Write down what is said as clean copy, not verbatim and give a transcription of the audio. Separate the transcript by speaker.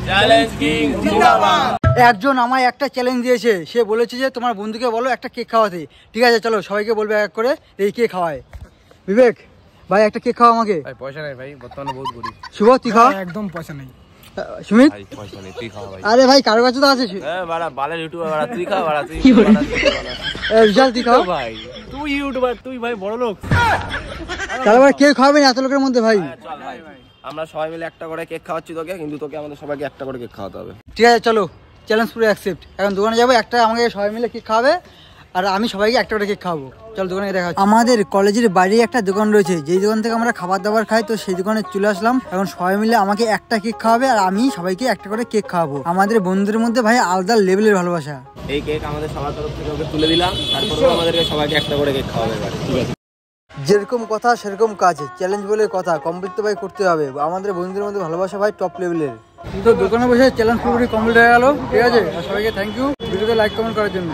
Speaker 1: Challenge king জিন্দাবাদ।
Speaker 2: একজন আমায় একটা চ্যালেঞ্জ দিয়েছে, সে বলেছে যে তোমার বন্ধুকে বলো একটা কেক খাওয়াতে। ঠিক আছে চলো সবাইকে বলবে এক করে এই কেক খাওয়ায়। বিবেক ভাই একটা কেক খাওয়া আমাকে।
Speaker 1: ভাই পয়সা নেই ভাই, বর্তমানে বহুত গরিব।
Speaker 2: শুভ তুই খাওয়া।
Speaker 3: একদম পয়সা নেই।
Speaker 2: সুমিত
Speaker 1: ভাই পয়সা নেই, তুই খাওয়া ভাই।
Speaker 2: আরে ভাই কারো কাছে তো আছে।
Speaker 1: বাড়া বালের ইউটিউবার বাড়া, তুই খা বাড়া, তুই
Speaker 2: বিশাল তুই খাও
Speaker 1: ভাই, তুই ইউটিউবার, তুই ভাই বড় লোক।
Speaker 2: তাহলে ভাই কেক খাওয়াবেন এত লোকের মধ্যে ভাই।
Speaker 1: চল ভাই, আমরা সবাই মিলে একটা করে কেক খাওয়াচ্ছি তোকে, কিন্তু তোকে আমাদের সবাইকে একটা করে কেক খাওয়াতে হবে।
Speaker 2: ঠিক আছে চলো চ্যালেঞ্জ পুরো অ্যাকসেপ্ট। এখন দোকানে যাবো, একটা আমাকে সবাই মিলে কেক খাওয়াবে আর আমি সবাইকে একটা করে কেক খাওয়াবো। চলো দোকানে দেখা হচ্ছে। আমাদের কলেজের বাইরে একটা দোকান রয়েছে, যেই দোকান থেকে আমরা খাবার দাবার খাই, তো সেই দোকানে চলে আসলাম। এখন সবাই মিলে আমাকে একটা কেক খাওয়াবে আর আমি সবাইকে একটা করে কেক খাওয়াবো। আমাদের বন্ধুদের মধ্যে ভাই আলাদা লেভেলের ভালোবাসা।
Speaker 1: এই কেক আমাদের সবার তরফ থেকে ওকে তুলে দিলাম, তারপরে আমাদেরকে সবাইকে একটা করে কেক খাওয়াবে এবারে। ঠিক আছে,
Speaker 2: যেরকম কথা সেরকম কাজ, চ্যালেঞ্জ বলে কথা, কমপ্লিট তো ভাই করতে হবে। আমাদের বন্ধুদের মধ্যে ভালোবাসা ভাই টপ লেভেলের। তো দোকানে বসে চ্যালেঞ্জ পুরোপুরি কমপ্লিট হয়ে গেল। ঠিক আছে, আর সবাইকে থ্যাংক ইউ ভিডিওতে লাইক কমেন্ট করার জন্য।